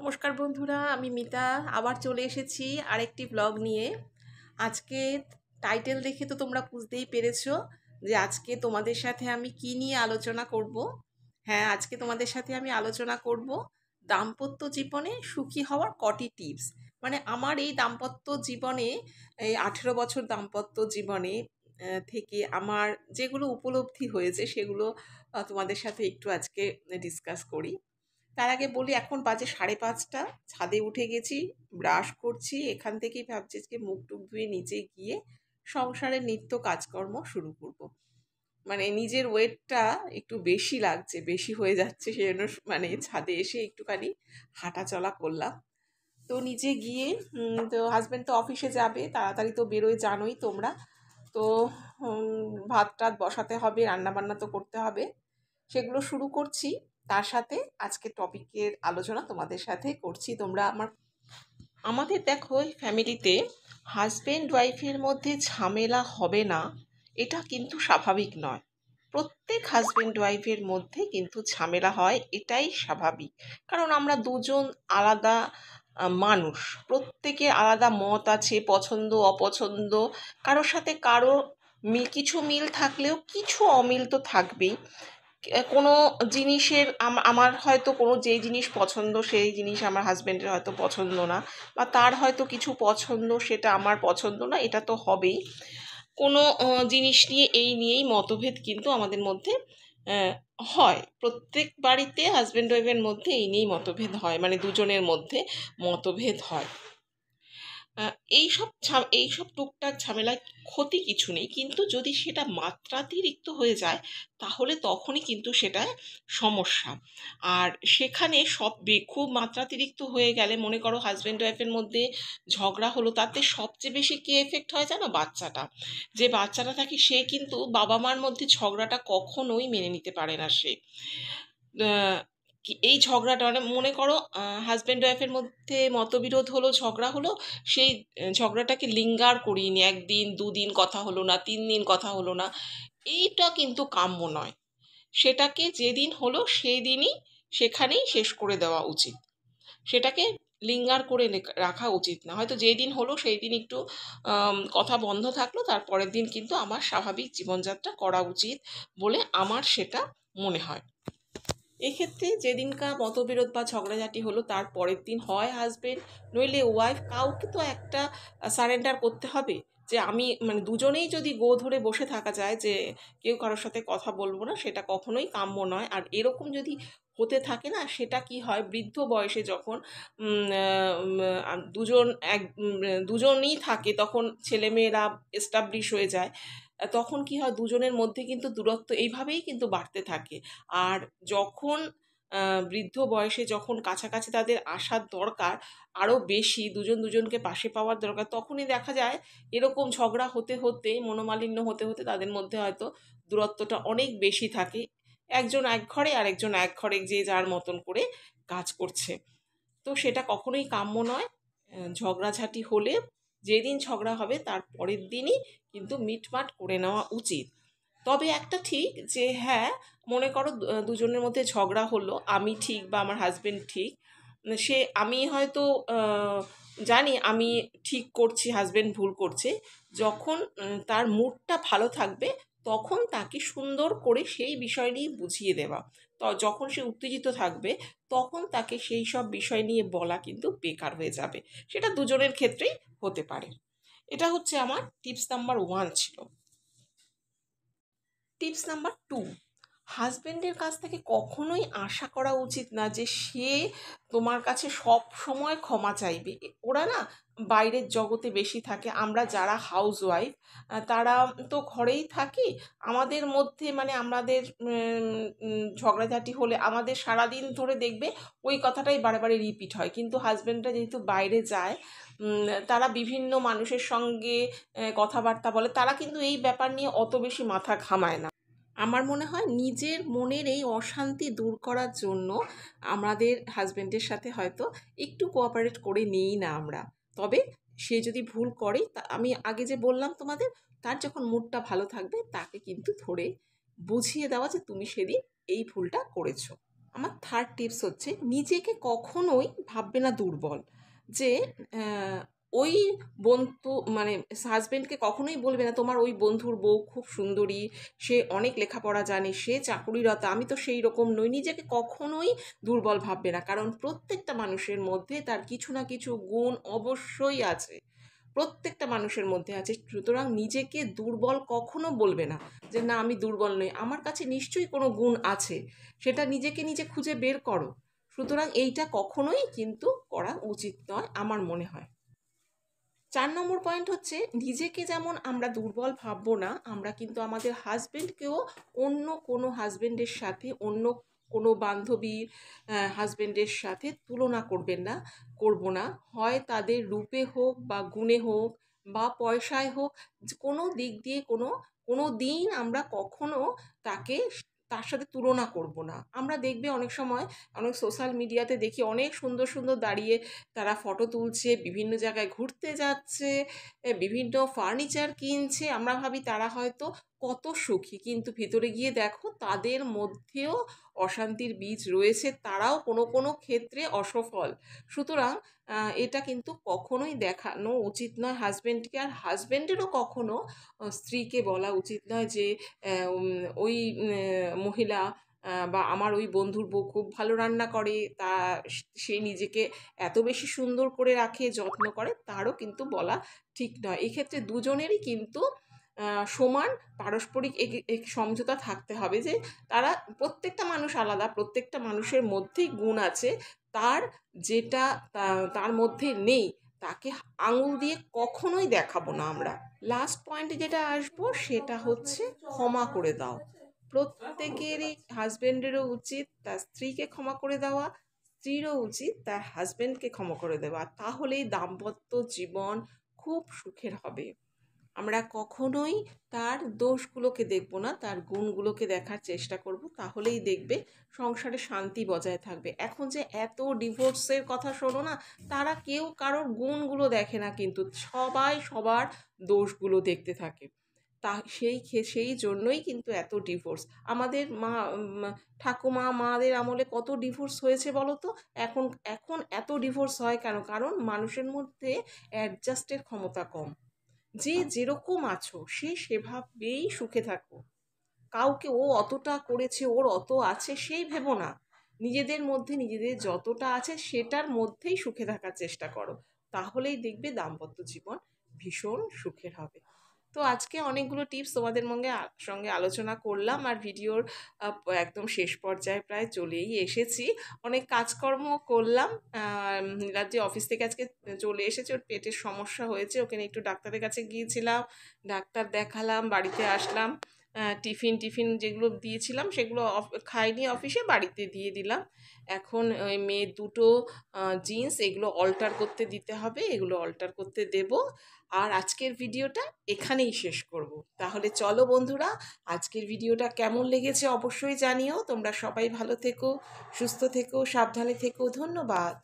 নমস্কার বন্ধুরা, আমি মিতা আবার চলে এসেছি আরেকটি ব্লগ নিয়ে। আজকে টাইটেল দেখে তো তোমরা বুঝতেই পেরেছো যে আজকে তোমাদের সাথে আমি কি নিয়ে আলোচনা করব। হ্যাঁ, আজকে তোমাদের সাথে আমি আলোচনা করব দাম্পত্য জীবনে সুখী হওয়ার কটি টিপস। মানে আমার এই দাম্পত্য জীবনে, এই 18 বছর দাম্পত্য জীবনে থেকে আমার যেগুলো উপলব্ধি হয়েছে সেগুলো তোমাদের সাথে একটু আজকে ডিসকাস করি। তার আগে বলি, এখন বাজে 5:30, ছাদে উঠে গেছি, ব্রাশ করছি, এখান থেকেই ভাবছি যে মুখ টুক ধুয়ে নিচে গিয়ে সংসারের নিত্য কাজকর্ম শুরু করব। মানে নিজের ওয়েটটা একটু বেশি লাগছে, বেশি হয়ে যাচ্ছে, সেজন্য মানে ছাদে এসে একটুখানি হাঁটা চলা করলাম। তো নিচে গিয়ে তো হাজব্যান্ড তো অফিসে যাবে, তাড়াতাড়ি তো বেরোয় জানোই তোমরা। তো ভাত টাত বসাতে হবে, রান্না বান্না তো করতে হবে, সেগুলো শুরু করছি। তার সাথে আজকে টপিকের আলোচনা তোমাদের সাথে করছি। তোমরা আমাদের দেখো ফ্যামিলিতে হাজব্যান্ড ওয়াইফের মধ্যে ঝামেলা হবে না, এটা কিন্তু স্বাভাবিক নয়। প্রত্যেক হাজব্যান্ড ওয়াইফের মধ্যে কিন্তু ঝামেলা হয়, এটাই স্বাভাবিক। কারণ আমরা দুজন আলাদা মানুষ, প্রত্যেকের আলাদা মত আছে, পছন্দ অপছন্দ, কারোর সাথে কারো কিছু মিল থাকলেও কিছু অমিল তো থাকবেই। কোনো জিনিসের আমার হয়তো কোনো যেই জিনিস পছন্দ সেই জিনিস আমার হাজব্যান্ডের হয়তো পছন্দ না, বা তার হয়তো কিছু পছন্দ সেটা আমার পছন্দ না, এটা তো হবেই। কোনো জিনিস নিয়ে এই নিয়েই মতভেদ কিন্তু আমাদের মধ্যে হয়। প্রত্যেক বাড়িতে হাজব্যান্ড ওয়াইফের মধ্যে এই নিয়েই মতভেদ হয়, মানে দুজনের মধ্যে মতভেদ হয়। এইসব টুকটাক ঝামেলায় ক্ষতি কিছু নেই, কিন্তু যদি সেটা মাত্রাতিরিক্ত হয়ে যায় তাহলে তখনই কিন্তু সেটা সমস্যা। আর সেখানে খুব মাত্রাতিরিক্ত হয়ে গেলে, মনে করো হাজব্যান্ড ওয়াইফের মধ্যে ঝগড়া হলো, তাতে সবচেয়ে বেশি কে এফেক্ট হয় জানো? বাচ্চাটা। যে বাচ্চাটা থাকে সে কিন্তু বাবা মার মধ্যে ঝগড়াটা কখনোই মেনে নিতে পারে না। সে এই ঝগড়াটা, মানে মনে করো হাজব্যান্ড ওয়াইফের মধ্যে মতবিরোধ হলো, ঝগড়া হলো, সেই ঝগড়াটাকে লিঙ্গার করিয়ে নি, 1 দিন 2 দিন কথা হলো না, 3 দিন কথা হলো না, এইটা কিন্তু কাম্য নয়। সেটাকে যেদিন হলো সেই দিনই সেখানেই শেষ করে দেওয়া উচিত। সেটাকে লিঙ্গার করে রাখা উচিত না। হয়তো যেই দিন হলো সেই দিন একটু কথা বন্ধ থাকলো, তারপরের দিন কিন্তু আমার স্বাভাবিক জীবনযাত্রা করা উচিত বলে আমার সেটা মনে হয়। এক্ষেত্রে যেদিনকার মতবিরোধ বা ঝগড়াঝাটি হলো তার পরের দিন হয় হাজবেন্ড নইলে ওয়াইফ, কাউকে তো একটা সারেন্ডার করতে হবে। যে আমি, মানে দুজনেই যদি গো ধরে বসে থাকা যায় যে কেউ কারোর সাথে কথা বলবো না, সেটা কখনোই কাম্য নয়। আর এরকম যদি হতে থাকে না, সেটা কি হয়, বৃদ্ধ বয়সে যখন দুজনই থাকে, তখন ছেলেমেয়েরা এস্টাবলিশ হয়ে যায়, তখন কি হয়, দুজনের মধ্যে কিন্তু দূরত্ব এইভাবেই কিন্তু বাড়তে থাকে। আর যখন বৃদ্ধ বয়সে যখন কাছাকাছি তাদের আসার দরকার, আরও বেশি দুজন দুজনকে পাশে পাওয়ার দরকার, তখনই দেখা যায় এরকম ঝগড়া হতে হতে, মনোমালিন্য হতে হতে তাদের মধ্যে হয়তো দূরত্বটা অনেক বেশি থাকে। একজন এক ঘরে আর একজন এক ঘরে, যে যার মতন করে কাজ করছে। তো সেটা কখনোই কাম্য নয়। ঝগড়াঝাটি হলে যেদিন ঝগড়া হবে তার পরের দিনই কিন্তু মিটমাট করে নেওয়া উচিত। তবে একটা ঠিক যে, হ্যাঁ, মনে করো দুজনের মধ্যে ঝগড়া হলো, আমি ঠিক বা আমার হাজবেন্ড ঠিক, আমি হয়তো জানি আমি ঠিক করছি, হাজবেন্ড ভুল করছে। যখন তার মুডটা ভালো থাকবে তখন তাকে সুন্দর করে সেই বিষয় নিয়ে বুঝিয়ে দেওয়া। তো যখন সে উত্তেজিত থাকবে তখন তাকে সেই সব বিষয় নিয়ে বলা কিন্তু বেকার হয়ে যাবে। সেটা দুজনের ক্ষেত্রেই হতে পারে। এটা হচ্ছে আমার টিপস নাম্বার 1 ছিল। টিপস নাম্বার 2, হাজব্যান্ডের কাছ থেকে কখনোই আশা করা উচিত না যে সে তোমার কাছে সব সময় ক্ষমা চাইবে। ওরা না বাইরের জগতে বেশি থাকে, আমরা যারা হাউস ওয়াইফ তারা তো ঘরেই থাকি। আমাদের মধ্যে, মানে আমাদের ঝগড়াঝাটি হলে আমাদের সারাদিন ধরে দেখবে ওই কথাটাই বারে বারে রিপিট হয়। কিন্তু হাজব্যান্ডরা যেহেতু বাইরে যায়, তারা বিভিন্ন মানুষের সঙ্গে কথাবার্তা বলে, তারা কিন্তু এই ব্যাপার নিয়ে অত বেশি মাথা ঘামায় না। আমার মনে হয় নিজের মনের এই অশান্তি দূর করার জন্য আমাদের হাজব্যান্ডের সাথে হয়তো একটু কোঅপারেট করে নিই না আমরা। তবে সে যদি ভুল করে, আমি আগে যে বললাম তোমাদের, তার যখন মুডটা ভালো থাকবে তাকে কিন্তু ধরে বুঝিয়ে দেওয়া যে তুমি সেদিন এই ভুলটা করেছো। আমার থার্ড টিপস হচ্ছে নিজেকে কখনোই ভাববে না দুর্বল, যে ওই বন্ধু মানে হাজবেন্ডকে কখনোই বলবে না তোমার ওই বন্ধুর বউ খুব সুন্দরী, সে অনেক লেখাপড়া জানে, সে চাকুরিরত, আমি তো সেই রকম নই। নিজেকে কখনোই দুর্বল ভাববে না, কারণ প্রত্যেকটা মানুষের মধ্যে তার কিছু না কিছু গুণ অবশ্যই আছে, প্রত্যেকটা মানুষের মধ্যে আছে। সুতরাং নিজেকে দুর্বল কখনো বলবে না, যে না আমি দুর্বল নই, আমার কাছে নিশ্চয়ই কোনো গুণ আছে, সেটা নিজেকে নিজে খুঁজে বের করো। সুতরাং এইটা কখনোই কিন্তু করা উচিত নয় আমার মনে হয়। 4 নম্বর পয়েন্ট হচ্ছে নিজেকে যেমন আমরা দুর্বল ভাববো না, আমরা কিন্তু আমাদের হাজবেন্ডকেও অন্য কোনো হাজবেন্ডের সাথে, অন্য কোনো বান্ধবীর হাজবেন্ডের সাথে তুলনা করব না। হয় তাদের রূপে হোক বা গুণে হোক বা পয়সায় হোক, কোনো দিক দিয়ে কোনো দিন আমরা কখনো তাকে তার সাথে তুলনা করব না। আমরা দেখবে অনেক সময় অনেক সোশ্যাল মিডিয়াতে দেখি অনেক সুন্দর সুন্দর দাঁড়িয়ে তারা ফটো তুলছে, বিভিন্ন জায়গায় ঘুরতে যাচ্ছে, বিভিন্ন ফার্নিচার কিনছে, আমরা ভাবি তারা হয়তো কত সুখী, কিন্তু ভিতরে গিয়ে দেখো তাদের মধ্যেও অশান্তির বীজ রয়েছে, তারাও কোনো কোনো ক্ষেত্রে অসফল। সুতরাং এটা কিন্তু কখনোই দেখানো উচিত নয় হাজব্যান্ডকে, আর হাজব্যান্ডেরও কখনো স্ত্রীকে বলা উচিত নয় যে ওই মহিলা বা আমার ওই বন্ধুর বউ খুব ভালো রান্না করে, তা সে নিজেকে এত বেশি সুন্দর করে রাখে, যত্ন করে, তারও কিন্তু বলা ঠিক নয়। এক্ষেত্রে দুজনেরই কিন্তু সমান পারস্পরিক সমঝোতা থাকতে হবে, যে তারা প্রত্যেকটা মানুষ আলাদা, প্রত্যেকটা মানুষের মধ্যেই গুণ আছে, তার যেটা তার মধ্যে নেই তাকে আঙুল দিয়ে কখনোই দেখাবো না আমরা। লাস্ট পয়েন্টে যেটা আসবো সেটা হচ্ছে ক্ষমা করে দাও। প্রত্যেকেরই হাজবেন্ডেরও উচিত তার স্ত্রীকে ক্ষমা করে দেওয়া, স্ত্রীরও উচিত তার হাজবেন্ডকে ক্ষমা করে দেওয়া, তাহলেই দাম্পত্য জীবন খুব সুখের হবে। আমরা কখনোই তার দোষগুলোকে দেখব না, তার গুণগুলোকে দেখার চেষ্টা করব, তাহলেই দেখবে সংসারে শান্তি বজায় থাকবে। এখন যে এত ডিভোর্সের কথা শোনো না, তারা কেউ কারোর গুণগুলো দেখে না, কিন্তু সবাই সবার দোষগুলো দেখতে থাকে। তা সেই জন্যই কিন্তু এত ডিভোর্স। আমাদের ঠাকুমা মাদের আমলে কত ডিভোর্স হয়েছে বলো তো? এখন এখন এত ডিভোর্স হয় কেন? কারণ মানুষের মধ্যে অ্যাডজাস্টের ক্ষমতা কম। যে যেরকম আছো সে সেভাবেই সুখে থাকো, কাউকে ও অতটা করেছে ওর অত আছে সেই ভেবো না, নিজেদের মধ্যে নিজেদের যতটা আছে সেটার মধ্যেই সুখে থাকার চেষ্টা করো, তাহলেই দেখবে দাম্পত্য জীবন ভীষণ সুখের হবে। তো আজকে অনেকগুলো টিপস তোমাদের সঙ্গে আলোচনা করলাম, আর ভিডিওর একদম শেষ পর্যায়ে প্রায় চলেই এসেছি। অনেক কাজকর্ম করলাম। নীলাদ্রি অফিস থেকে আজকে চলে এসেছে, ওর পেটের সমস্যা হয়েছে, ওকে নিয়ে একটু ডাক্তারের কাছে গিয়েছিলাম, ডাক্তার দেখালাম, বাড়িতে আসলাম। টিফিন যেগুলো দিয়েছিলাম সেগুলো খাইনি অফিসে, বাড়িতে দিয়ে দিলাম। এখন ওই মেয়ের দুটো জিন্স এগুলো অল্টার করতে দিতে হবে, এগুলো অল্টার করতে দেব। আর আজকের ভিডিওটা এখানেই শেষ করব। তাহলে চলো বন্ধুরা, আজকের ভিডিওটা কেমন লেগেছে অবশ্যই জানিও। তোমরা সবাই ভালো থেকো, সুস্থ থেকো, সাবধানে থেকো। ধন্যবাদ।